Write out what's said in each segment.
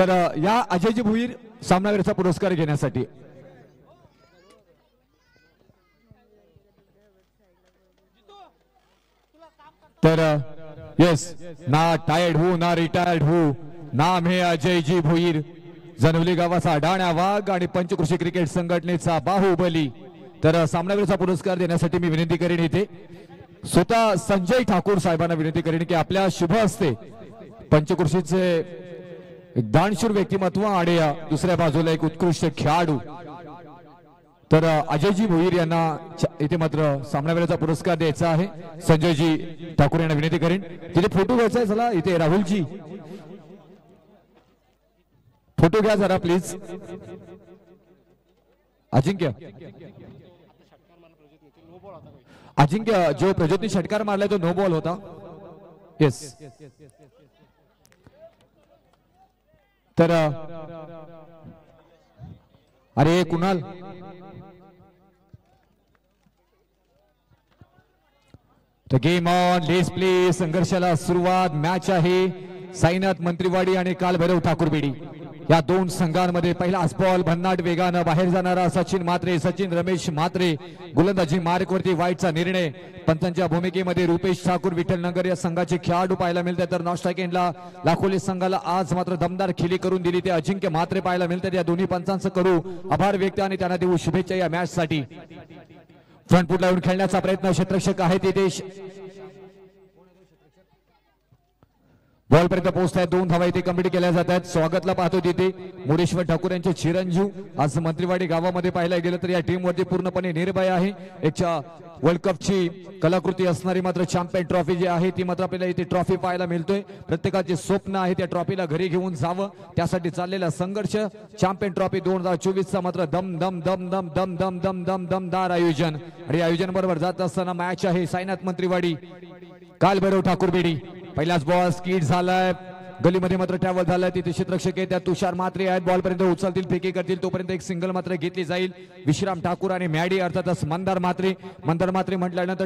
तर या अजयजी भोईर सामनावीराचा पुरस्कार घेण्यासाठी तर यस ना टायर्ड हो ना रिटायर्ड हो, नाम है अजयजी भोईर, जनवली गावाचा डाण्या वाघ आणि पंचकृषी क्रिकेट संघटनेचा बाहुबली। तर सामनावीराचा पुरस्कार देण्यासाठी मी विनंती करेन इथे स्वतः संजय ठाकूर साहेबांना विनंती करेन की आपल्या शुभ हस्ते पंचकृषीचे एक दानशूर व्यक्तिमत्व आणि दुसऱ्या बाजूला एक उत्कृष्ट खेळाडू तर अजयजी भोईर यांना इथे मात्र सामनावीराचा पुरस्कार द्यायचा आहे। संजयजी ठाकूर यांना विनंती करेन तिथे फोटो घ्यायचा आहे। चला इथे राहुलजी फोटो घ्या जरा प्लीज। अजिंक्य जो प्रज्योतने षटकार मारलाय तो नो बॉल होता। येस तर अरे कुणाल तर गेम ऑन लेट्स प्ले, संघर्षाला सुरुवात। मॅच आहे साईनाथ मंत्रीवाडी आणि कालभैरव ठाकूरबेडी या दोन संघांमध्ये। पहिला बॉल भन्नाट वेगानं बाहेर जाणारा सचिन म्हात्रे, सचिन रमेश म्हात्रे गोलंदाजी मार्कवरती वाईटचा निर्णय। पंचांच्या भूमिकेमध्ये रुपेश ठाकूर, विठ्ठल नगर या संघाचे खेळाडू पाहायला मिळतात। तर नॉस्ट्राईक एंडला लाखोली संघाला आज मात्र दमदार खेळी करून दिली ते अजिंक्य म्हात्रे पाहायला मिळतात। या दोन्ही पंचांचं करू आभार व्यक्त आणि त्यांना देऊ शुभेच्छा या मॅच साठी। फ्रंट फुटला येऊन खेळण्याचा प्रयत्न क्षेत्ररक्षक आहे तिथे बॉल पर्यंत पोहोचतायत। 2 धावा इथे कंप्लीट केल्या जात आहेत। स्वागतला पाहतो तिथे मुरेश्वर ठाकूर यांचे चिरंजीव आज मंत्रीवाडी गावामध्ये पाहायला गेलं तर या टीम वरती पूर्णपणे निर्भय आहे। एक वर्ल्ड कपची कलाकृती असणारी मात्र चॅम्पियन ट्रॉफी जी आहे ती मात्र आपल्याला इथे ट्रॉफी पाहायला मिळतोय। प्रत्येकाचे स्वप्न आहे त्या ट्रॉफीला घरी घेऊन जावं, त्यासाठी चाललेला संघर्ष। चॅम्पियन ट्रॉफी 2024 चा मात्र दम दम दम दम दम दम दम दम दमदार आयोजन आणि आयोजन बरोबर जात असताना मॅच आहे साईनाथ मंत्रीवाडी कालभैरव ठाकूरबेडी। पहिलाच बॉल स्किड झालाय, गलीमध्ये मात्र ट्रॅव्हल झालाय। तिथे क्षेत्ररक्षक आहे त्या तुषार म्हात्रे आहेत, बॉल पर्यंत उचलतील, फेकी करतील, तोपर्यंत एक सिंगल मात्र घेतली जाईल। विश्राम ठाकूर आणि मॅडी अर्थातच मंदार म्हात्रे म्हटल्यानंतर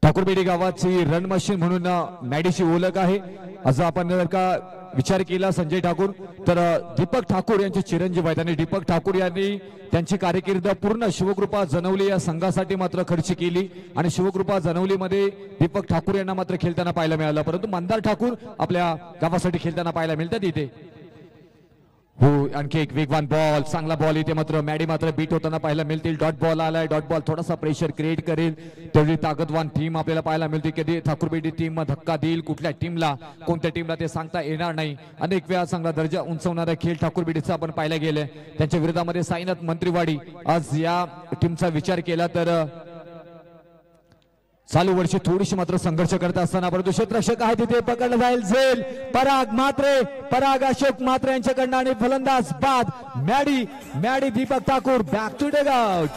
ठाकूरबेडी गावाची रन मशीन म्हणून मॅडीची ओळख आहे। असं आपण जर का विचार केला संजय ठाकूर तर दीपक ठाकूर यांचे चिरंजीव आहेत आणि दीपक ठाकूर यांनी त्यांची कारकीर्द पूर्ण शिवकृपा जनवली या संघासाठी मात्र खर्च केली आणि शिवकृपा जनवलीमध्ये दीपक ठाकूर यांना मात्र खेळताना पाहायला मिळालं, परंतु मंदार ठाकूर आपल्या गावासाठी खेळताना पाहायला मिळतात इथे। हो आणखी एक वेगवान बॉल, चांगला बॉल इथे मात्र मॅडी मात्र बीट होताना पाहायला मिळतील। डॉट बॉल आलाय, डॉट बॉल थोडासा प्रेशर क्रिएट करेल, तेवढी ताकदवान टीम आपल्याला पाहायला मिळते। कधी ठाकूरबेडी टीम धक्का देईल कुठल्या टीमला, कोणत्या टीमला ते सांगता येणार नाही। अनेक वेळा चांगला दर्जा उंचवणारा खेळ ठाकूरबेडीचा आपण पाहायला गेले। त्यांच्या विरोधामध्ये साईनाथ मंत्रीवाडी आज या टीमचा विचार केला तर चालू वर्षी थोडीशी मात्र संघर्ष करत असताना परंतु क्षेत्ररक्षक आहे तिथे पकडलं जाईल झेल। पराग अशोक म्हात्रे यांच्याकडनं आणि फलंदाज बाद Maddy Deepak Thakur back to dugout.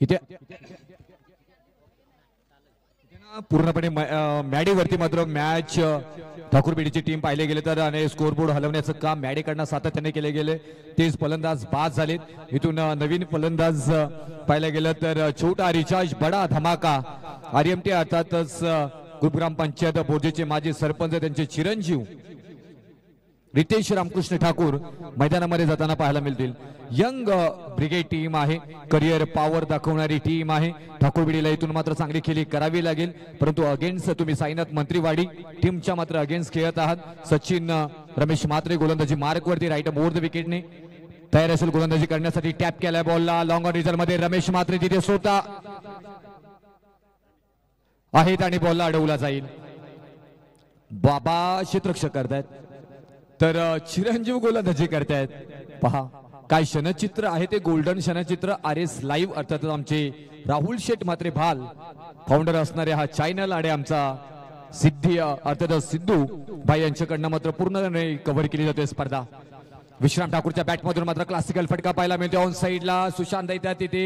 इथे पूर्णपणे मॅडीवरती मात्र मॅच ठाकूरबेडीची टीम पाहिले गेले तर आणि स्कोरबोर्ड हलवण्याचं काम मॅडीकडनं सातत्याने केले गेले। तेच फलंदाज बाद झालेत। इथून नवीन फलंदाज पाहिलं गेलं तर छोटा रिचार्ज बडा धमाका आरएमटी अर्थातच गुरुग्राम पंचायत बोर्जेचे माजी सरपंच त्यांचे चिरंजीव रितेश रामकृष्ण ठाकूर मैदानामध्ये जाताना पाहायला मिळतील। यंग ब्रिगेड टीम आहे, करिअर पॉवर दाखवणारी टीम आहे। ठाकूरबेडीला इथून मात्र चांगली खेळी करावी लागेल, परंतु अगेन्स्ट तुम्ही साईनाथ मंत्रीवाडी टीमच्या मात्र अगेन्स्ट खेळत आहात। सचिन रमेश म्हात्रे गोलंदाजी मार्कवरती राईट बोर्ड विकेटने तयार असेल गोलंदाजी करण्यासाठी। टॅप केलाय बॉलला लॉंग ऑन रिझल्ट मध्ये रमेश म्हात्रे तिथे स्वतः आहेत आणि बॉलला अडवला जाईल। बाबा क्षेत्ररक्षक करतायत तर चिरंजीव गोलंदाजी करतायत। पहा काय क्षणचित्र आहे ते गोल्डन क्षणचित्र RS लाईव्ह अर्थात आमचे राहुल शेठ मात्रे भाल फाउंडर असणारे हा चॅनल आणि आमचा सिद्धी अर्थात सिद्धू भाई यांच्याकडनं मात्र पूर्णपणे कव्हर केली जाते स्पर्धा। विश्राम ठाकूरच्या बॅटमधून मात्र क्लासिकल फटका पाहायला मिळतो ऑन साइडला सुशांत दैत्या तिथे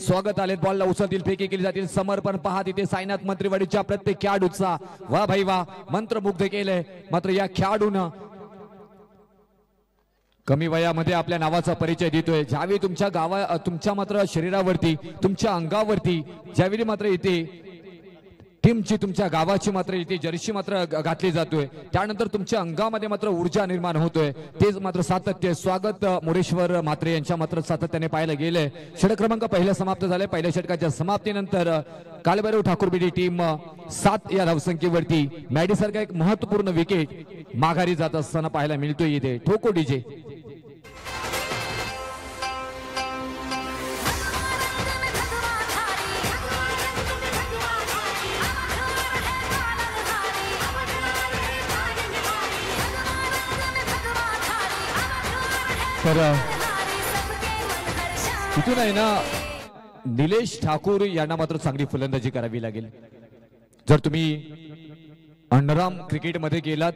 स्वागत आले बॉलला उचलतील फेकी केली जातील समर्पण पहा तिथे साईनाथ मंत्रीवाडीच्या प्रत्येक खेळाडूचा वा भाई वा मंत्रमुग्ध केलंय मात्र या खेळाडूनं कमी वयामध्ये आपल्या नावाचा परिचय देतोय। ज्यावेळी तुमच्या मात्र शरीरावरती तुमच्या अंगावरती ज्यावेळी मात्र इथे टीमची तुमच्या गावाची मात्र इथे जर्सी मात्र घातली जातोय त्यानंतर तुमच्या अंगामध्ये मात्र ऊर्जा निर्माण होतोय तेच मात्र सातत्य स्वागत मोरेश्वर मात्रे यांच्या मात्र सातत्याने पाहायला गेलंय। षटक क्रमांक पहिला समाप्त झालाय। पहिल्या षटकाच्या समाप्तीनंतर कालभैरव ठाकूरबिडी टीम 7 या धावसंख्येवरती मॅडी सारखा एक महत्वपूर्ण विकेट माघारी जात असताना पाहायला मिळतोय। इथे ठोको डीजे तर इथून आहे ना निलेश ठाकूर यांना मात्र चांगली फलंदाजी करावी लागेल। जर तुम्ही अंडराम क्रिकेटमध्ये गेलात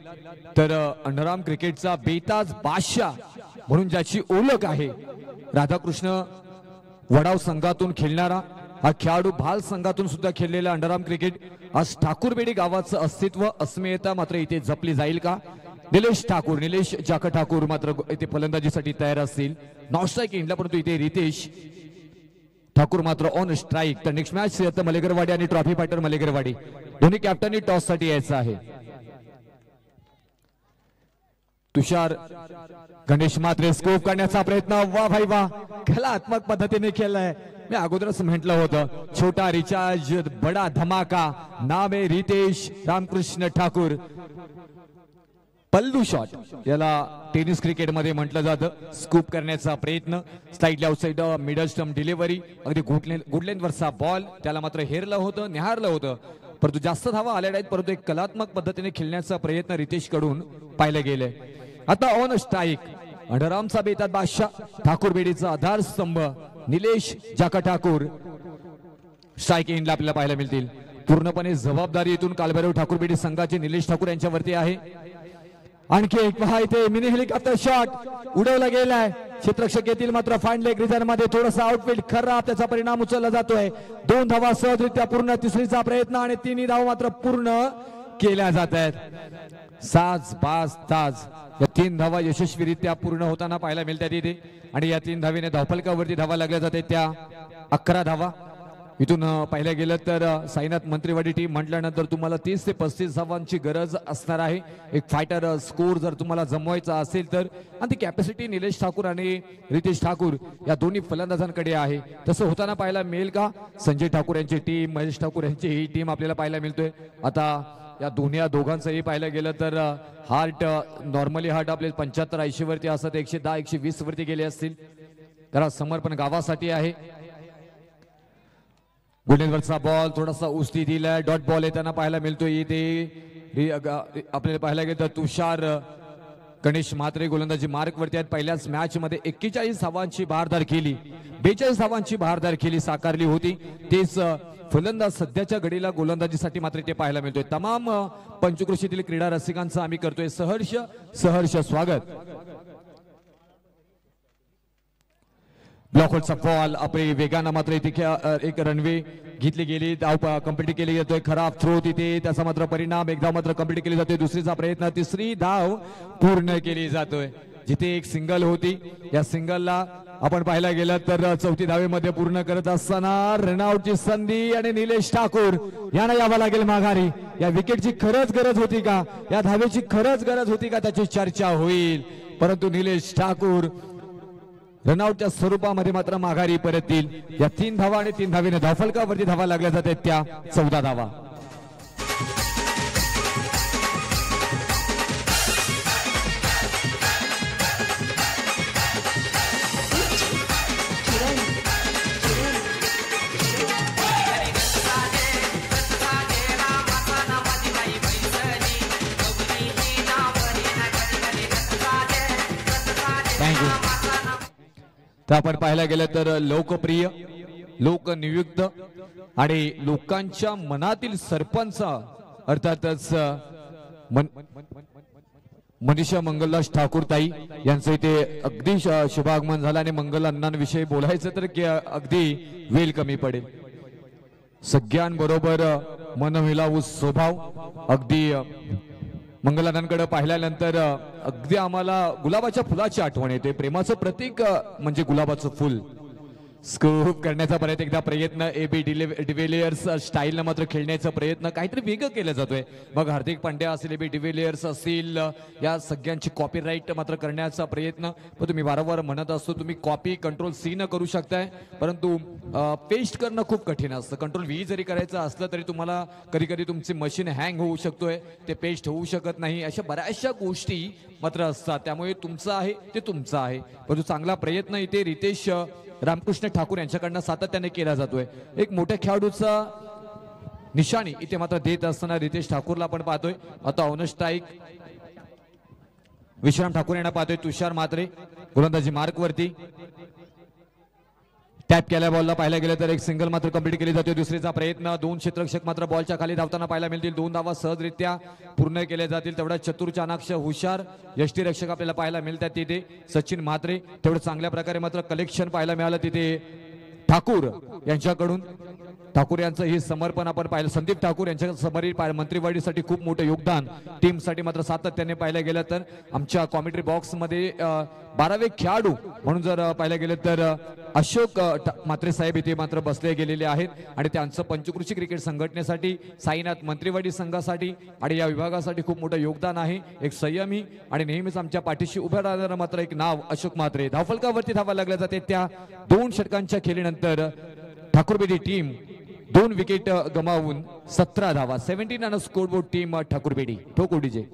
तर अंडराम क्रिकेटचा बेताज बादशाह म्हणून ज्याची ओळख आहे राधाकृष्ण वडाव संघातून खेळणारा हा खेळाडू भाल संघातून सुद्धा खेळलेला अंडराम क्रिकेट आज ठाकूरबेडी गावाचं अस्तित्व अस्मियता मात्र इथे जपली जाईल का? निलेश जाका ठाकूर मात्र इथे फलंदाजीसाठी तयार असतील। नॉट स्ट्राईक इंडला परंतु इथे रितेश ठाकूर मात्र ऑन स्ट्राईक। तर नेक्स्ट मॅच मलेगरवाडी आणि ट्रॉफी फायटर मलेगरवाडी दोन्ही कॅप्टननी टॉस साठी यायचं आहे। तुषार गणेश मात्रे स्कोप करण्याचा प्रयत्न वा भाई वा कलात्मक पद्धतीने केलाय। मी अगोदरच म्हटलं होतं छोटा रिचार्ज बडा धमाका नाम आहे रितेश रामकृष्ण ठाकूर। पल्लू शॉट याला टेनिस क्रिकेट मध्ये म्हटलं जातं। स्कूप करण्याचा प्रयत्न साईडला आउटसाइड मिडल स्टंप डिलिव्हरी अगदी गुडलेंथ वरचा बॉल त्याला मात्र हेरलं होतं निहारलं होतं परंतु जास्त धावा आल्या नाहीत परंतु एक कलात्मक पद्धतीने खेळण्याचा प्रयत्न रितेश कडून पाहिलं गेले। आता ऑन स्ट्राईक अंडरामचा बेताज बादशाह ठाकूरबेडीचा आधारस्तंभ निलेश जाका ठाकूर स्ट्राईक एंडला आपल्याला पाहायला मिळतील। पूर्णपणे जबाबदारी इथून कालभैरव ठाकूरबेडी संघाचे निलेश ठाकूर यांच्यावरती आहे। आणखी एक पहा इथे मिनी हेलिकॉप्टर शॉट उडवला गेलाय क्षेत्ररक्षक येथील मात्र फाईन लेग रिझन मध्ये थोडासा आउटफील्ड खराब त्याचा परिणाम उचलला जातोय। 2 धावा सहजरित्या पूर्ण तिसरीचा प्रयत्न आणि 3 धावा मात्र पूर्ण केल्या जात आहेत। साज बाज ताज या 3 धावा यशस्वीरित्या पूर्ण होताना पाहायला मिळतात इथे आणि या 3 धावेने धावफलकावरती धावा लागल्या जाते त्या 11 धावा। इथून पाहिलं गेलं तर साईनाथ मंत्रीवाडी टीम म्हटल्यानंतर तुम्हाला 30 ते 35 धावांची गरज असणार आहे। एक फायटर स्कोर जर तुम्हाला जमवायचा असेल तर आणि ती कॅपॅसिटी निलेश ठाकूर आणि रितेश ठाकूर या दोन्ही फलंदाजांकडे आहे। तसं होताना पाहायला मिळेल का? संजय ठाकूर यांची टीम महेश ठाकूर यांची ही टीम आपल्याला पाहायला मिळतोय। आता या दोघांचंही पाहिलं गेलं तर हार्ट नॉर्मली हार्ट आपले 75-80 वरती असतात 110-120 वरती गेले असतील तर समर्पण गावासाठी आहे। गुलेंवरचा बॉल थोडासा उस्ती दिलाय डॉट बॉल येताना पाहायला मिळतोय इथे आपल्याला पाहायला गेलं तर तुषार गणेश मात्रे गोलंदाजी मार्क वरती आहेत। पहिल्याच मॅच मध्ये 41 धावांची बहारदार केली 42 धावांची बहारदार केली साकारली होती तेच फलंदाज सध्याच्या घडीला गोलंदाजीसाठी मात्र ते पाहायला मिळतोय। तमाम पंचक्रोशीतील क्रीडा रसिकांचं आम्ही करतोय सहर्ष स्वागत। ब्लॉकचा बॉल आपले वेगानं मात्र इथे एक रनवे घेतली गेली धाव कंप्लीट केली जातोय। खराब थ्रो तिथे त्याचा मात्र परिणाम एक धाव मात्र कंप्लीट केली जाते। दुसरीचा प्रयत्न 3री धाव पूर्ण केली जातोय। जिथे एक सिंगल होती या सिंगलला आपण पाहायला गेलं तर 4थी धावेमध्ये पूर्ण करत असताना रनआउटची संधी आणि निलेश ठाकूर यांना यावं लागेल माघारी। या विकेटची खरंच गरज होती का? या धावेची खरंच गरज होती का? त्याची चर्चा होईल परंतु निलेश ठाकूर रनआउटच्या स्वरूपामध्ये मात्र माघारी परततील। या 3 धावा आणि 3 धावेने धावफलकावरती धावा लागल्या जातात त्या 14 धावा। तर आपण पाहायला गेलं तर लोकप्रिय, लोकनियुक्त आणि लोकांच्या मनातील सरपंच अर्थातच मनीषा मंगलदास ठाकूर ताई यांचं इथे अगदी शुभागमन झालं आणि मंगल अण्णांविषयी बोलायचं तर अगदी वेळ कमी पडेल. सगळ्यांबरोबर मनमिलावू स्वभाव, अगदी मंगल अण्णांकडे पाहिल्यानंतर अगदी आम्हाला गुलाबाच्या फुलाची आठवण येते. प्रेमाचं प्रतीक म्हणजे गुलाबाचं फुल. स्कोप करण्याचा परत एकदा प्रयत्न, AB डिव्हिलियर्स स्टाईलनं मात्र खेळण्याचा प्रयत्न, काहीतरी वेगळं केलं जातोय. मग हार्दिक पांड्या असेल, AB डिव्हिलियर्स असतील, या सगळ्यांची कॉपीराईट मात्र करण्याचा प्रयत्न. पण तुम्ही वारंवार म्हणत असतो तुम्ही कॉपी कंट्रोल C न करू शकताय, परंतु पेस्ट करणं खूप कठीण असतं. कंट्रोल V जरी करायचं असलं तरी तुम्हाला कधी कधी तुमची मशीन हँग होऊ शकतोय, ते पेस्ट होऊ शकत नाही. अशा बऱ्याचशा गोष्टी मात्र असतात. त्यामुळे तुमचं आहे ते तुमचं आहे, परंतु चांगला प्रयत्न इथे रितेश रामकृष्ण ठाकूर यांच्याकडनं सातत्याने केला जातोय. एक मोठ्या खेळाडूचा निशाणी इथे मात्र देत असताना रितेश ठाकूरला आपण पाहतोय. आता ऑन स्ट्राईक विश्राम ठाकूर यांना पाहतोय. तुषार मात्रे गोलंदाजी मार्क वरती, टॅप केल्या बॉलला पाहायला गेलं तर एक सिंगल मात्र कंप्लीट केली जाते. दुसरीचा प्रयत्न, 2 क्षेत्ररक्षक मात्र बॉलच्या खाली धावताना पाहायला मिळतील. 2 धावा सहजरित्या पूर्ण केल्या जातील. तेवढा चतुर चाणाक्ष हुशार यष्टीरक्षक आपल्याला पाहायला मिळतात तिथे. सचिन म्हात्रे तेवढं चांगल्या प्रकारे मात्र कलेक्शन पाहायला मिळालं तिथे ठाकूर यांच्याकडून. ठाकूर यांचं हे समर्पण आपण पाहिलं. संदीप ठाकूर यांच्या समर्पित मंत्रिवाढीसाठी खूप मोठं योगदान टीमसाठी मात्र सातत्याने पाहायला गेलं तर आमच्या कॉमेंट्री बॉक्समध्ये 12वे खेळाडू म्हणून जर पाहायला गेलं तर अशोक म्हात्रे साहेब इथे मात्र बसले गेलेले आहेत आणि त्यांचं पंचकृषी क्रिकेट संघटनेसाठी, साईनाथ मंत्रिवाडी संघासाठी आणि या विभागासाठी खूप मोठं योगदान आहे. एक संयमी आणि नेहमीच आमच्या पाठीशी उभं राहणारं मात्र एक नाव अशोक म्हात्रे. धावफलकावरती धावा लागल्या जाते. त्या 2 षटकांच्या खेळीनंतर ठाकूरबेडी टीम 2 विकेट गमावून 17 धावा, 17 रन स्कोरबोर्ड टीम ठाकूरबेडी. ठोको डीजे.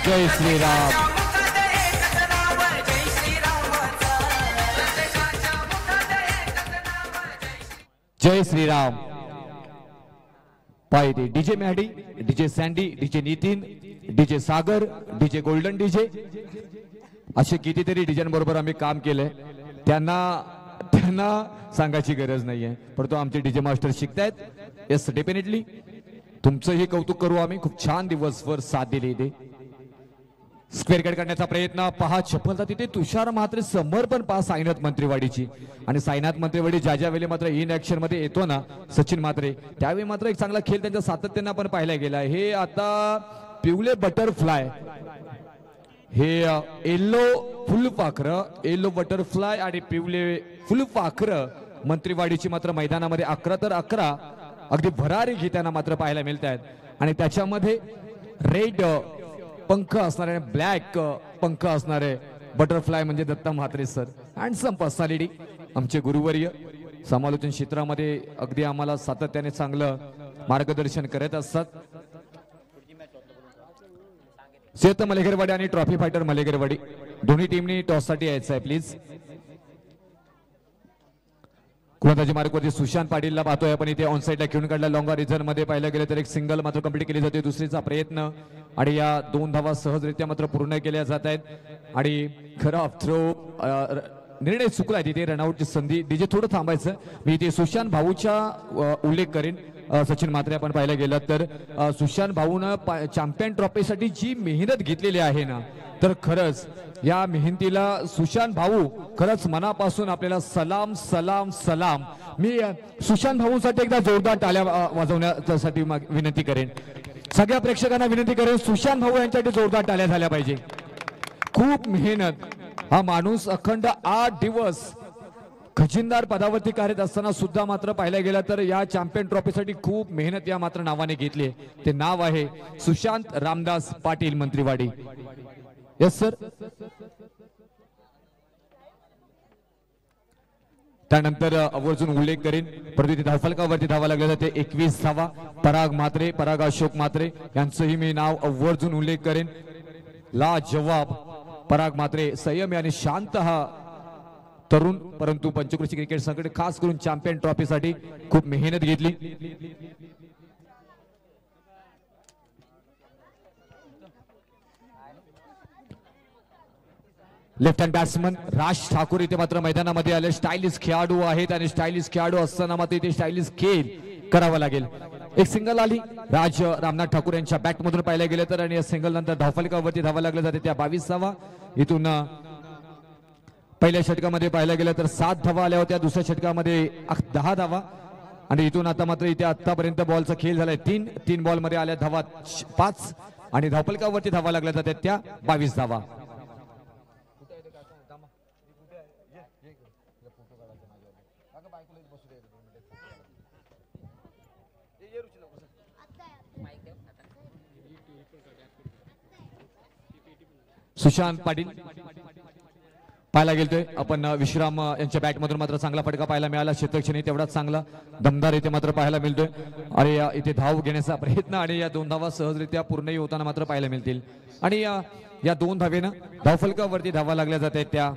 जय श्रीराम. जय श्रीराम. पाहिजे DJ Maddy, DJ Sandy, DJ Nitin, DJ Sagar, DJ golden DJ, असे कितीतरी डीजेंबरोबर आम्ही काम केलंय. त्यांना सांगायची गरज नाहीये, परंतु आमचे डीजे मास्टर शिकतायत. येस, डेफिनेटली तुमचंही कौतुक करू आम्ही. खूप छान दिवसभर साथ दिली इथे. स्क्वेअर कट करण्याचा प्रयत्न पहा, चपलता तिथे तुषार म्हात्रे समर्पण पहा साईनाथ मंत्रिवाडीची. आणि साईनाथ मंत्रिवाडी ज्या वेळी मात्र इन ऍक्शन मध्ये येतो ना सचिन म्हात्रे, त्यावेळी मात्र एक चांगला खेळ त्यांच्या सातत्याने आपण पाहायला गेला. हे आता पिवले बटरफ्लाय, हे येलो फुलपाखरं, येलो बटरफ्लाय आणि पिवले फुलपाखरं मंत्रिवाडीची मात्र मैदानामध्ये 11 तर 11 अगदी भरारी घेताना मात्र पाहायला मिळत आहेत. आणि त्याच्यामध्ये रेड पंख असणारे, ब्लॅक पंख असणारे बटरफ्लाय म्हणजे Datta Mhatre sir. Handsome personality, आमचे गुरुवर्य समालोचन क्षेत्रामध्ये अगदी आम्हाला सातत्याने चांगलं मार्गदर्शन करत असतात. सेत मलेगरवाडी आणि ट्रॉफी फायटर मलेगरवाडी दोन्ही टीमनी टॉससाठी यायचं आहे प्लीज. गोलंदाजी मार्कवरती सुशांत पाटीलला पाहतोय आपण इथे. ऑन साईडला खेळून काढला. लॉंगा रिझन मध्ये पाहिलं गेलं तर एक सिंगल मात्र कंप्लीट केली जाते. दुसरीचा प्रयत्न आणि या 2 धावा सहजरित्या मात्र पूर्ण केल्या जात आहेत. आणि खराब थ्रो, निर्णय चुकलाय तिथे. रनआउटची संधी. डीजे थोडं थांबायचं. मी इथे सुशांत भाऊचा उल्लेख करेन. सचिन म्हात्रे आपण पाहायला गेलं तर सुशांत भाऊनं चॅम्पियन ट्रॉफीसाठी जी मेहनत घेतलेली आहे ना, तर खरंच या मेहनतीला सुशांत भाऊ खरंच मनापासून आपल्याला सलाम सलाम सलाम. मी सुशांत भाऊसाठी एकदा जोरदार टाळ्या वाजवण्यासाठी विनंती करेन. सगळ्या प्रेक्षकांना विनंती करेन, सुशांत भाऊ यांच्यासाठी जोरदार टाळ्या झाल्या पाहिजे. खूप मेहनत. हा माणूस अखंड 8 दिवस खजिनदार पदावरती कार्यरत असताना सुद्धा मात्र पाहायला गेलं तर या चॅम्पियन ट्रॉफीसाठी खूप मेहनत या मात्र नावाने घेतली. ते नाव आहे सुशांत रामदास पाटील मंत्रिवाडी. Yes sir. त्यानंतर आवर्जून उल्लेख करेन परंतु इथे धावफलकावरती धावा लागल्या जाते 21 धावा. पराग म्हात्रे, पराग अशोक म्हात्रे यांचंही मी नाव आवर्जून उल्लेख करेन. ला जवाब पराग म्हात्रे, संयमी आणि शांत हा तरुण परंतु पंचक्रोशी क्रिकेट संघटने खास करून चॅम्पियन ट्रॉफीसाठी खूप मेहनत घेतली. लेफ्ट हँड बॅट्समन राज ठाकूर इथे मात्र मैदानामध्ये आले. स्टायलिश खेळाडू आहेत आणि स्टायलिश खेळाडू असताना मात्र इथे स्टायलिश खेळ करावा लागेल. एक सिंगल आली राज रामनाथ ठाकूर यांच्या बॅट मधून पाहिल्या गेले तर आणि सिंगल नंतर धावफलकावरती धावा लागल्या जाते त्या 22 धावा. इथून पहिल्या षटकामध्ये पाहायला गेलं तर 7 धावा आल्या होत्या. दुसऱ्या षटकामध्ये 10 धावा आणि इथून आता मात्र इथे आतापर्यंत बॉलचा खेळ झालाय 3 बॉल मध्ये आल्या धावा 5 आणि धावफलकावरती धावा लागल्या जातात त्या 22 धावा. सुशांत पाटील पाहायला गेलतोय आपण. विश्राम यांच्या बॅट मधून मात्र चांगला फटका पाहायला मिळाला. क्षेत्रक्षणी तेवढाच चांगला दमदार इथे मात्र पाहायला मिळतोय आणि इथे धाव घेण्याचा प्रयत्न आणि या 2 धावा सहजरित्या पूर्णही होताना मात्र पाहायला मिळतील आणि या 2 धावेनं धावफलकावरती धावा लागल्या जात आहेत त्या.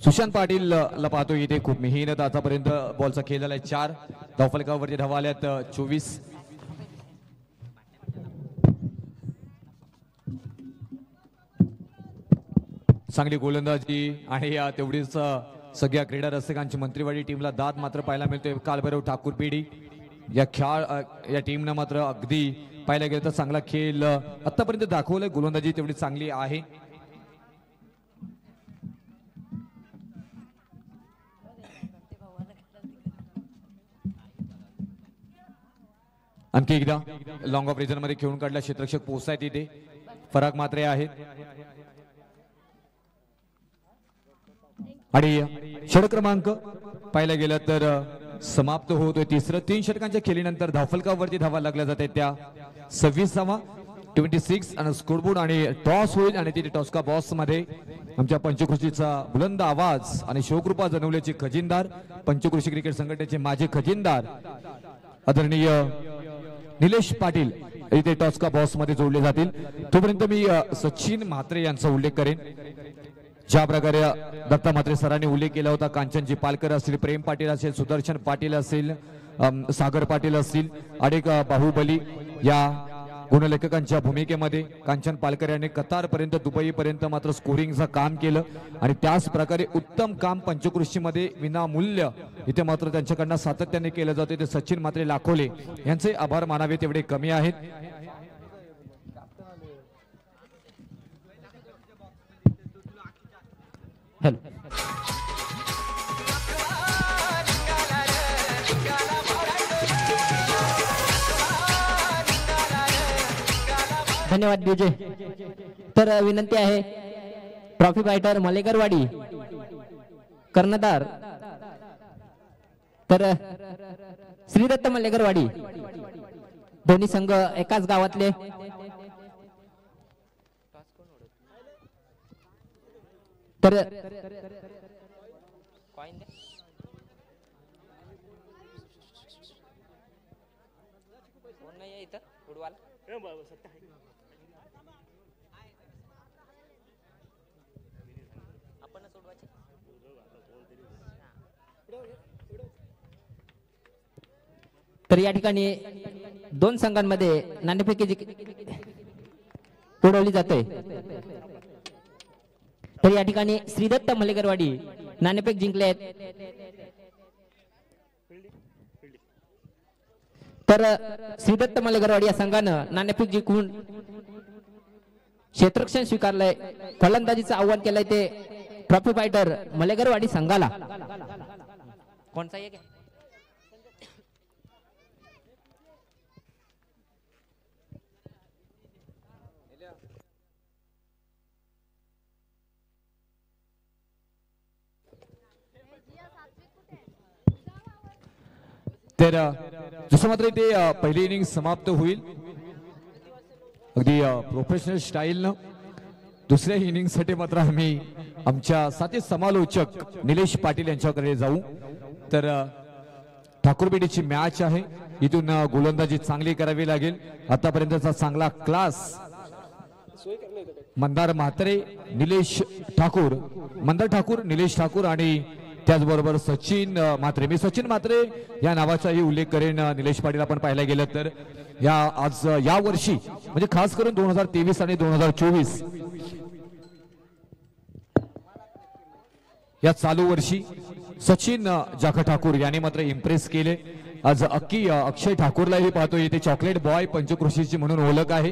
सुशांत पाटील ला पाहतो इथे खूप मेहनत आतापर्यंत बॉलचा खेळ झालाय 4 धावफलकावरती धावा आल्यात 24. चांगली गोलंदाजी आणि तेवढीच सगळ्या क्रीडा रसिकांची मंत्रीवाडी टीमला दाद मात्र पाहायला मिळतोय. कालभैरव ठाकूर पेढी या टीमनं मात्र अगदी पाहायला गेलं तर चांगला खेळ आतापर्यंत दाखवलाय. गोलंदाजी तेवढी चांगली आहे. आणखी एकदा लॉंग ऑफ रिजन मध्ये खेळून काढला. क्षेत्ररक्षक पोहोचतायत इथे. फराक मात्रे आहेत आणि षटक क्रमांक पाहायला गेलं तर समाप्त होतोय. तिसरं 3 षटकांच्या खेळीनंतर धावफलकावरती धावा लागल्या जाते त्या 26 धावा 26 आणि स्कोरबोर्ड आणि टॉस होईल आणि तिथे टॉस का बॉक्स मध्ये आमच्या पंचकृषीचा बुलंद आवाज आणि शोकरूपा जनवल्याचे खजिनदार पंचकृषी क्रिकेट संघटनेचे माजी खजिनदार आदरणीय निलेश पाटील इथे टॉस का बॉक्स मध्ये जोडले जातील. तोपर्यंत मी सचिन म्हात्रे यांचा उल्लेख करेन. ज्या प्रकारे दत्ता म्हात्रे सरांनी उल्लेख केला होता, कांचनजी पालकर असतील, प्रेम पाटील असेल, सुदर्शन पाटील असेल, सागर पाटील असतील, अनेक बाहुबली या गुणलेखकांच्या भूमिकेमध्ये कांचन पालकर यांनी कतार पर्यंत दुबई पर्यंत मात्र स्कोरिंगचं काम केलं आणि त्याच प्रकारे उत्तम काम पंचकृषी मध्ये विनामूल्य इथे मात्र त्यांच्याकडनं सातत्याने केलं जाते. ते सचिन म्हात्रे लाखोले यांचे आभार मानावे तेवढे कमी आहेत. धन्यवाद डीजे. तर विनंती आहे ट्रॉफी फायटर मलेकरवाडी कर्णधार तर श्रीदत्त मलेकरवाडी दोन्ही संघ एकाच गावातले. तर तर या ठिकाणी 2 संघांमध्ये नाणेफेकी उडवली जाते. तर या ठिकाणी श्रीदत्त मलेकरवाडी नाणेफेक जिंकले आहेत. तर श्रीदत्त मलेकरवाडी या संघानं नाणेफेक जिंकून क्षेत्ररक्षण स्वीकारलंय. फलंदाजीचं आव्हान केलंय ते ट्रॉफी फायटर मलेकरवाडी संघाला. कोणता एक तर जसं मात्र इथे पहिली इनिंग समाप्त होईल अगदी प्रोफेशनल स्टाईलनं. दुसऱ्या इनिंगसाठी मात्र आम्ही आमच्या साथी समालोचक निलेश पाटील यांच्याकडे जाऊ. तर ठाकूरबेडीची मॅच आहे, इथून गोलंदाजी चांगली करावी लागेल. आतापर्यंतचा चांगला क्लास मंदार म्हात्रे, निलेश ठाकूर, मंदार ठाकूर, निलेश ठाकूर आणि त्याचबरोबर सचिन म्हात्रे. मी सचिन म्हात्रे या नावाचाही उल्लेख करेन. निलेश पाटील आपण पाहायला गेलं तर या वर्षी म्हणजे खास करून 2023 आणि 2024 या चालू वर्षी सचिन जाखा ठाकूर याने मात्र इम्प्रेस केले. आज अक्की अक्षय ठाकूरलाही पाहतोय इथे चॉकलेट बॉय पंचक्रोशीची म्हणून ओळख आहे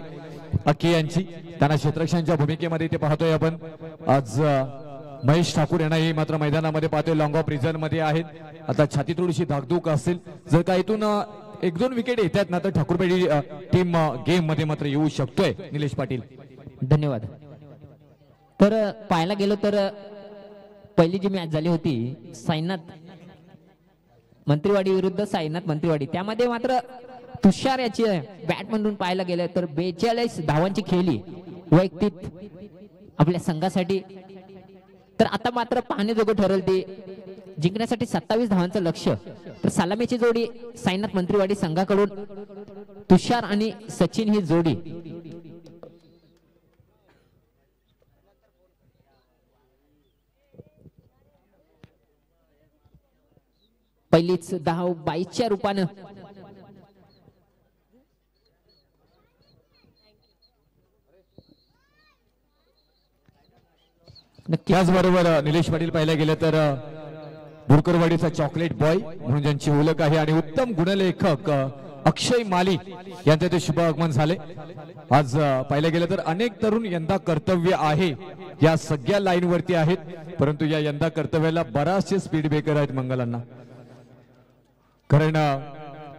अक्की यांची. त्यांना क्षेत्ररक्षणाच्या भूमिकेमध्ये इथे पाहतोय आपण. आज महेश ठाकूर यांनाही मात्र मैदानामध्ये पाहतोय, लॉंग ऑफ रिझर्व मध्ये आहेत. आता छाती थोडीशी धाकधूक असेल, जर का इथून 1-2 विकेट येतात ना तर ठाकूरबेडी टीम गेम मध्ये मात्र येऊ शकतोय. निलेश पाटील धन्यवाद. तर पाहायला गेलो तर पहिली जी मॅच झाली होती साईनाथ मंत्रीवाडी विरुद्ध साईनाथ मंत्रीवाडी, त्यामध्ये मात्र तुषार याची बॅट म्हणून पाहायला गेलं तर 42 धावांची खेळली वैयक्तिक आपल्या संघासाठी. तर आता मात्र पाहण्याजोगं ठरल ते जिंकण्यासाठी 27 धावांचं लक्ष्य. तर सलामीची जोडी साईनाथ मंत्रीवाडी संघाकडून तुषार आणि सचिन ही जोडी. पहिलीच धाव 22च्या रूपानं त्याचबरोबर निलेश पाटील पाहायला गेलं तर भुरकरवाडीचा चॉकलेट बॉय म्हणून ज्यांची ओळख आहे आणि उत्तम गुणलेखक अक्षय माली यांचे ते शुभ आगमन झाले. आज पाहिलं गेलं तर अनेक तरुण यंदा कर्तव्य आहे या सगळ्या लाईन वरती आहेत, परंतु या यंदा कर्तव्याला बराचसे स्पीड ब्रेकर आहेत मंगलांना. कारण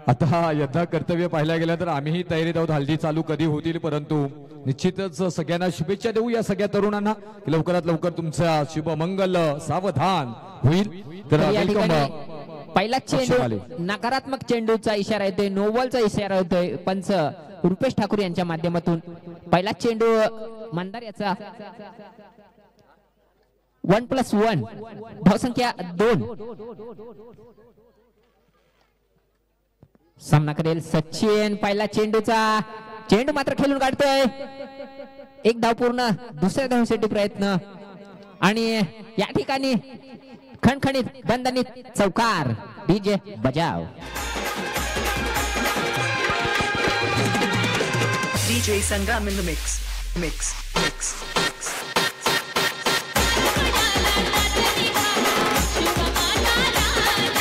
आता यंदा कर्तव्य पाहायला गेलं तर आम्हीही तयारीत आहोत, हल्दी चालू कधी होतील, परंतु निश्चितच सगळ्यांना शुभेच्छा देऊ या सगळ्या तरुणांना की लवकरात लवकर तुमचा शुभ मंगल सावधान होईल. तर पहिला चेंडू नकारात्मक चेंडूचा इशारा येतोय, नोबलचा इशारा येतोय पंच रुपेश ठाकूर यांच्या माध्यमातून. पहिला चेंडू मंदार याचा 1+1 धावसंख्या 2. सामना करेल सचिन. पहिला चेंडूचा चेंडू मात्र खेळून काढतोय, एक धाव पूर्ण. दुसऱ्या धावसाठी प्रयत्न आणि या ठिकाणी खणखणीत बंधनित चौकार. डीजे बजाव. DJ Sangam in the mix.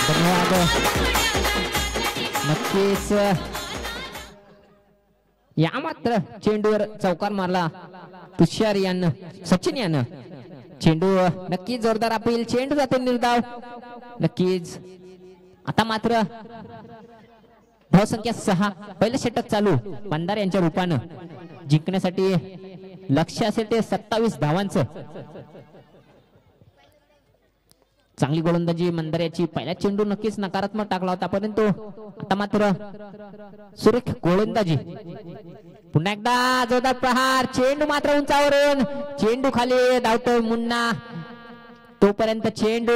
धन्यवाद. नक्कीच या मात्र चेंडूवर चौकार मारला तुषार यानं, सचिन यानं. चेंडू नक्कीच जोरदार अपील, चेंडू जातो निर्धाव. नक्कीच आता मात्र धावसंख्या 6. पहिलं षटक चालू मंदार यांच्या रूपानं. जिंकण्यासाठी लक्ष्य असेल ते 27 धावांचं. चांगली गोलंदाजी मंदाऱ्याची. पहिला चेंडू नक्कीच नकारात्मक टाकला होता, परंतु आता मात्र सुरेख गोलंदाजी. पुन्हा एकदा जोरदार प्रहार. चेंडू मात्र उंचावरून, चेंडू खाली धावतोय मुन्ना. तोपर्यंत चेंडू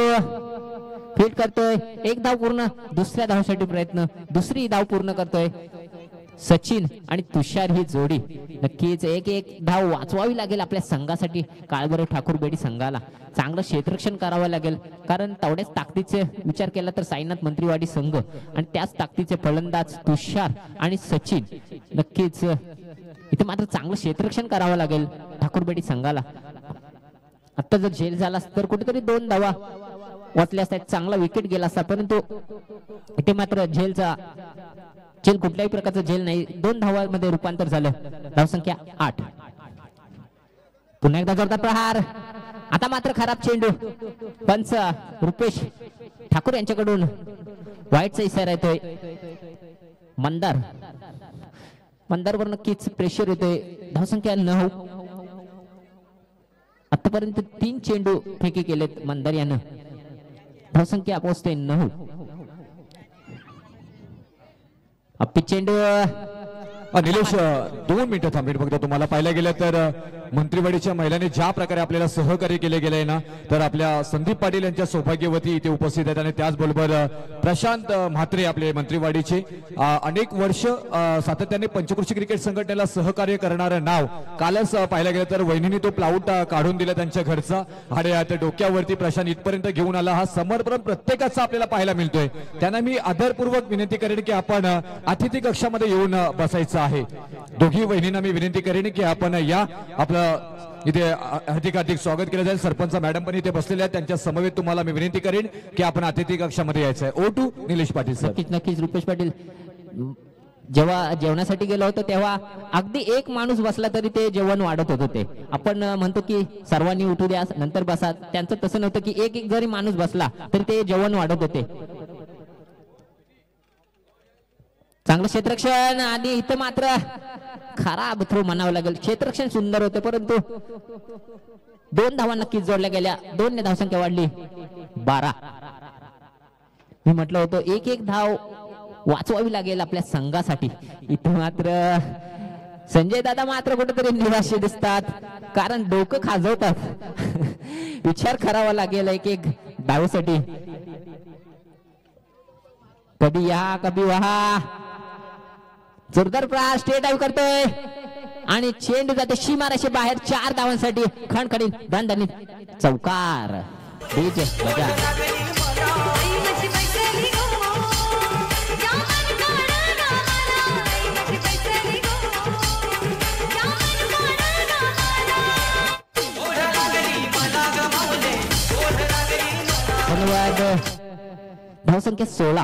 फील्ड करतोय, एक धाव पूर्ण. दुसऱ्या धावसाठी प्रयत्न, दुसरी धाव पूर्ण करतोय सचिन आणि तुषार ही जोडी. नक्कीच एक धाव वाचवावी लागेल आपल्या संघासाठी. काळभैरव ठाकूरबेडी संघाला चांगलं क्षेत्ररक्षण करावं लागेल, कारण तेवढ्याच ताकदीचे विचार केला तर साईनाथ मंत्रीवाडी संघ आणि त्याच ताकदीचे फलंदाज तुषार आणि सचिन. नक्कीच इथे मात्र चांगलं क्षेत्ररक्षण करावं लागेल ठाकूरबेडी संघाला. आता जर झेल झाला तर कुठेतरी 2 धावा वाचल्या असतात, चांगला विकेट गेला असता, परंतु इथे मात्र झेल कुठल्याही प्रकारचं झेल नाही. 2 धावांमध्ये रूपांतर झालं. धावसंख्या 8. पुन्हा एकदा जोरदार प्रहार. आता मात्र खराब चेंडू. पंच रुपेश ठाकूर यांच्याकडून वाईटचा इशारा येतोय. मंदारवर नक्कीच प्रेशर येतोय. धावसंख्या 9. आतापर्यंत 3 चेंडू फेकी केलेत मंदार यानं. धावसंख्या पोहोचते 9. अप्पी चेंडू निलेश 2 मिनिटं थांबेल फक्त. तुम्हाला पाहायला गेलं तर मंत्रीवाडीच्या महिलांनी ज्या प्रकारे आपल्याला सहकार्य केले गेले ना, तर आपल्या संदीप पाटील यांच्या सौभाग्यवती इथे उपस्थित आहेत आणि त्याचबरोबर प्रशांत म्हात्रे आपले मंत्रीवाडीचे अनेक वर्ष सातत्याने पंचकृषी क्रिकेट संघटनेला सहकार्य करणारं नाव. कालच पाहायला गेलं तर वहिनीने तो प्लाउट काढून दिला त्यांच्या घरचा आणि आता डोक्यावरती प्रशांत इथपर्यंत घेऊन आला. हा समर्पण प्रत्येकाचा आपल्याला पाहायला मिळतोय. त्यांना मी आदरपूर्वक विनंती करेन की आपण अतिथी कक्षामध्ये येऊन बसायचं आहे. दोघी वहिनींना मी विनंती करेन की आपण या. आपलं इथे हार्दिक हार्दिक स्वागत केलं जाईल. सरपंच मॅडम पण इथे बसलेले आहेत. त्यांच्या समवेत तुम्हाला मी विनंती करेन की आपण अतिथी कक्षामध्ये यायचं आहे. O2 Nilesh Patil sir. नक्कीच रुपेश पाटील. जेव्हा जेवणासाठी गेलो होतो तेव्हा अगदी एक माणूस बसला तरी ते जेवण वाढत होतं. ते आपण म्हणतो की सर्वांनी उठू द्या नंतर बसा, त्यांचं तसं नव्हतं की एक एक जरी माणूस बसला तरी ते जेवण वाढत होते. चांगलं क्षेत्ररक्षण आणि इथं मात्र खराब थ्रो म्हणावं लागेल. क्षेत्ररक्षण सुंदर होते परंतु 2 धावा नक्कीच जोडल्या गेल्या. 2 ने धावसंख्या वाढली 12. मी म्हटलं होतं एक एक धाव वाचवावी लागेल आपल्या संघासाठी. इथं मात्र संजय दादा मात्र कुठेतरी निराश दिसतात, कारण डोकं खाजवतात. विचार करावा लागेल एक एक धावेसाठी. कधी या कधी वहा. जोरदार प्रहार स्टेट डाईव्ह करतोय आणि चेंडू जाते सीमारेषे बाहेर. 4 धावांसाठी खणखणीत दणदणीत चौकार. धन्यवाद. धावसंख्या 16.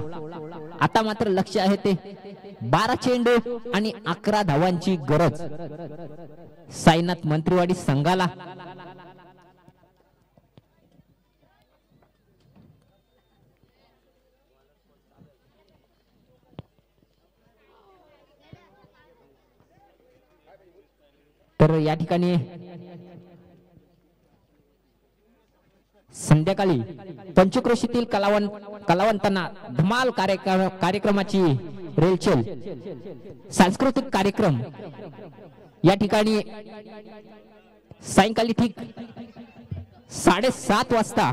आता मात्र लक्ष आहे ते 12 चेंडू आणि 11 धावांची गरज साईनाथ मंत्रीवाडी संघाला. तर या ठिकाणी संध्याकाळी पंचक्रोशीतील कलावंतांना धमाल कार्यक्रमाची रेलचेल सांस्कृतिक कार्यक्रम या ठिकाणी सायंकाळी ठीक 7:30 वाजता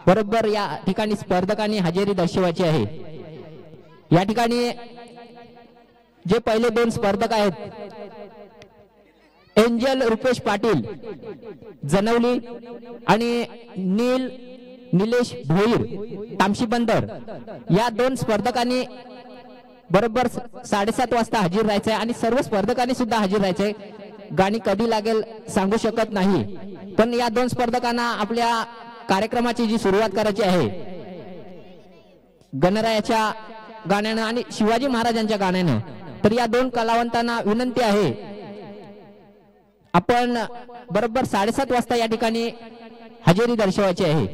बरोबर या ठिकाणी स्पर्धकांनी हजेरी दर्शवायची आहे. या ठिकाणी जे पहिले 2 स्पर्धक आहेत एंजल रुपेश पाटील जनवली आणि निलेश भोईर तामशी बंदर, या 2 स्पर्धकांनी बरोबर 7:30 वाजता हजर राहायचंय आणि सर्व स्पर्धकांनी सुद्धा हजर राहायचंय. गाणी कधी लागेल सांगू शकत नाही, पण या 2 स्पर्धकांना आपल्या कार्यक्रमाची जी सुरुवात करायची आहे गणरायाच्या गाण्यानं आणि शिवाजी महाराजांच्या गाण्यानं, तर या 2 कलावंतांना विनंती आहे आपण बरोबर 7:30 वाजता या ठिकाणी हजेरी दर्शवायची आहे.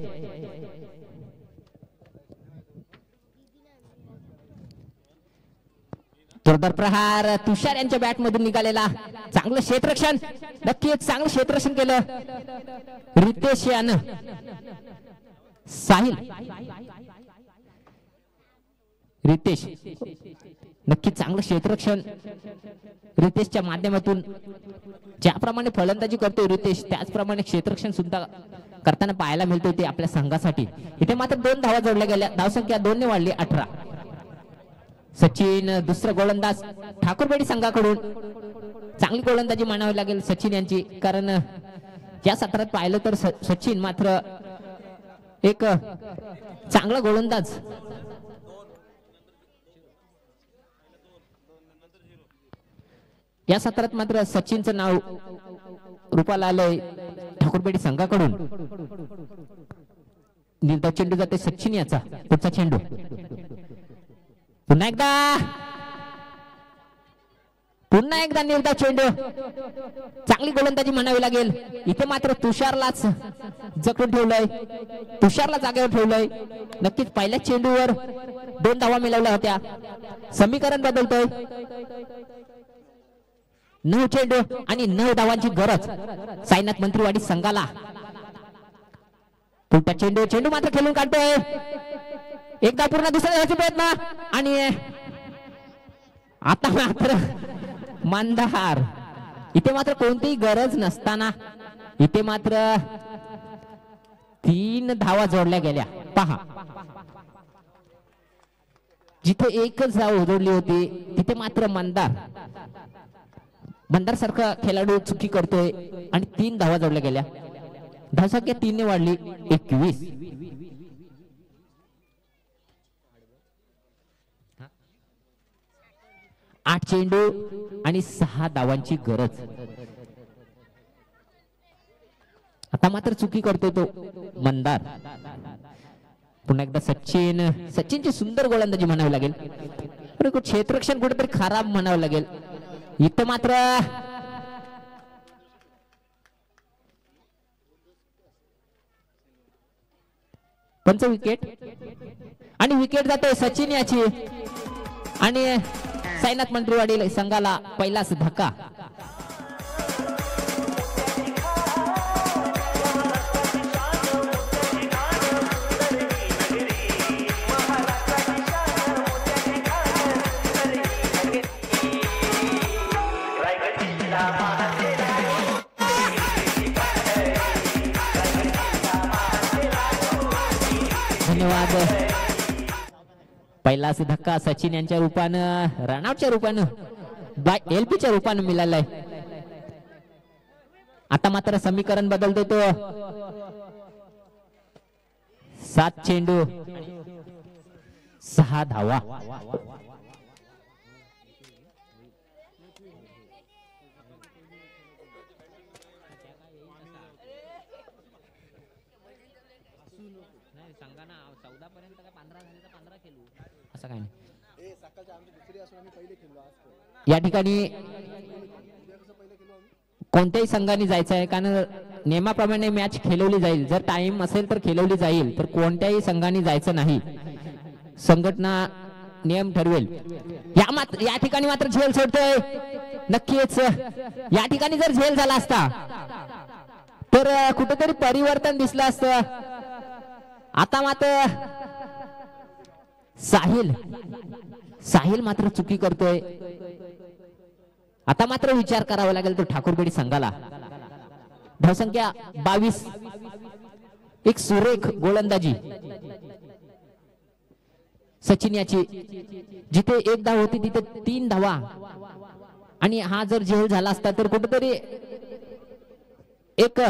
जोरदार प्रहार तुषार यांच्या बॅट मधून निघालेला. चांगलं क्षेत्ररक्षण, नक्कीच चांगलं क्षेत्ररक्षण केलं रितेश यानं. साहिल रितेश नक्कीच चांगलं क्षेत्ररक्षण रितेशच्या माध्यमातून. ज्याप्रमाणे फलंदाजी करतोय रितेश त्याचप्रमाणे क्षेत्ररक्षण सुद्धा करताना पाहायला मिळतोय ते आपल्या संघासाठी. इथे मात्र 2 धावा जोडल्या गेल्या. धावसंख्या 2 ने वाढली 18. सचिन दुसरा गोलंदाज ठाकूरवाडी संघाकडून. चांगली गोलंदाजी मानावी लागेल सचिन यांची, कारण या सत्रात पाहिलं तर सचिन मात्र एक चांगला गोलंदाज. या सत्रात मात्र सचिनचं नाव रूपाला आलंय ठाकूरपेठी संघाकडून. निर्धाव चेंडू जाते सचिन याचा. पुढचा चेंडू पुन्हा एकदा निर्धाव चेंडू. चांगली गोलंदाजी म्हणावी लागेल. इथे मात्र तुषारलाच जखडून ठेवलंय, तुषारला जागेवर ठेवलंय. नक्कीच पहिल्या चेंडूवर 2 धावा मिळवल्या होत्या. समीकरण बदलतोय. 9 चेंडू आणि 9 धावांची गरज साईनाथ मंत्रीवाडी संघाला. पुढचा चेंडू मात्र खेळून काढतोय. एकदा पूर्ण दुसऱ्या धावाचा प्रयत्न आणि आता मात्र मंदार इथे मात्र कोणतीही गरज नसताना इथे मात्र 3 धावा जोडल्या गेल्या. पहा जिथे एकच धाव जोडली होती तिथे मात्र मंदार सारखा खेळाडू चुकी करतोय आणि 3 धावा जोडल्या गेल्या. धावसंख्या 3 ने वाढली 21. 8 चेंडू आणि 6 धावांची गरज. आता मात्र चुकी करतोय तो मंदार. पुन्हा एकदा सचिनची सुंदर गोलंदाजी म्हणावी लागेल, परंतु क्षेत्ररक्षण कुठेतरी खराब म्हणावं लागेल. इथं मात्र पंच विकेट आणि विकेट जाते सचिन याची आणि साईनाथ मंत्रीवाडी संघाला पहिलाच धक्का. धन्यवाद. पहिलाच धक्का सचिन यांच्या रूपानं, रनआउटच्या रूपानं, एलपीच्या रूपानं मिळालाय. आता मात्र समीकरण बदलतो तो. 7 चेंडू 6 धावा. या ठिकाणी कोणत्याही संघाने जायचं आहे, कारण नियमाप्रमाणे मॅच खेळवली जाईल. जर टाइम असेल तर खेळवली जाईल, तर कोणत्याही संघाने जायचं नाही. संघटना नियम ठरवेल. या ठिकाणी मात्र झेल सोडतोय. नक्कीच या ठिकाणी जर झेल झाला असता तर कुठेतरी परिवर्तन दिसलं असतं. आता मात्र साहिल मात्र चुकी करतोय. आता मात्र विचार करावा लागेल तो ठाकूरपेडी संघाला. धावसंख्या 22. एक सुरेख गोलंदाजी सचिन याची. जिथे 1 धाव होती तिथे 3 धावा आणि हा जर झेल झाला असता तर कुठेतरी एक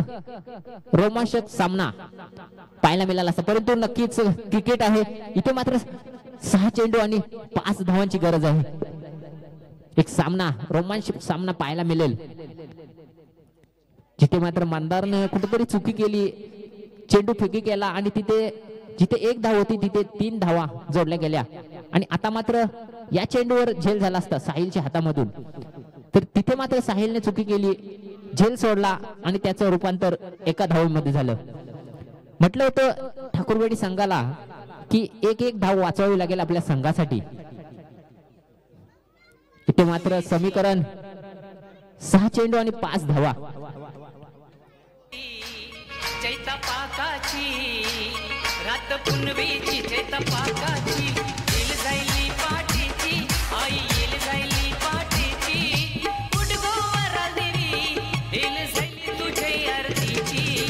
रोमांचक सामना पाहायला मिळाला असता. परंतु नक्कीच क्रिकेट आहे. इथे मात्र 6 चेंडू आणि 5 धावांची गरज आहे. एक सामना, रोमांचक सामना पाहायला मिळेल. जिथे मात्र मंदारने कुठेतरी चुकी केली, चेंडू फेकी केला आणि जिथे 1 धाव होती तिथे 3 धावा जोडल्या गेल्या. आणि आता मात्र या चेंडूवर झेल झाला असता साहिलच्या हातामधून, तर तिथे मात्र साहिलने चुकी केली, झेल सोडला आणि त्याचं रूपांतर 1 धावेमध्ये झालं. म्हटलं होतं ठाकूरवाडी संघाला की एक धाव वाचवावी लागेल आपल्या संघासाठी. इथे मात्र समीकरण 6 चेंडू आणि 5 धावा. रात पुनवेची चैता पाकाची येल जायली पाठीची आई येल जायली पाठीची उडगो वरादेवी येल जायली तुझे आरतीची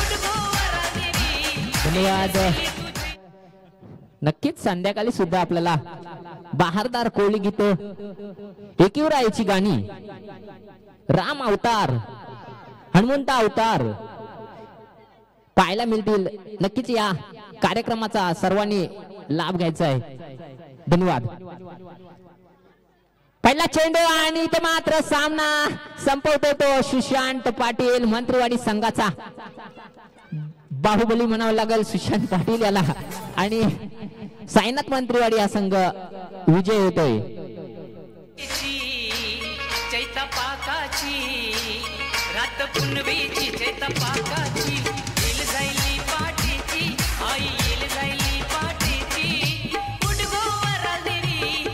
उडगो वरादेवी. धन्यवाद. नक्कीच संध्याकाळी सुद्धा आपल्याला बहारदार कोळी गीत, एकीवरायाची गाणी, राम अवतार, हनुमंत अवतार पाहायला मिळतील. नक्कीच या कार्यक्रमाचा सर्वांनी लाभ घ्यायचा आहे. धन्यवाद. पहिला चेंडू आणि इथे मात्र सामना संपवतो तो सुशांत पाटील, मंत्रीवाडी संघाचा बाहुबली म्हणावं लागेल सुशांत पाटील याला. आणि साईनाथ मंत्रीवाडी हा संघ विजय होतोय. चैता पाकाची रात पुनवेची चैता पाकाची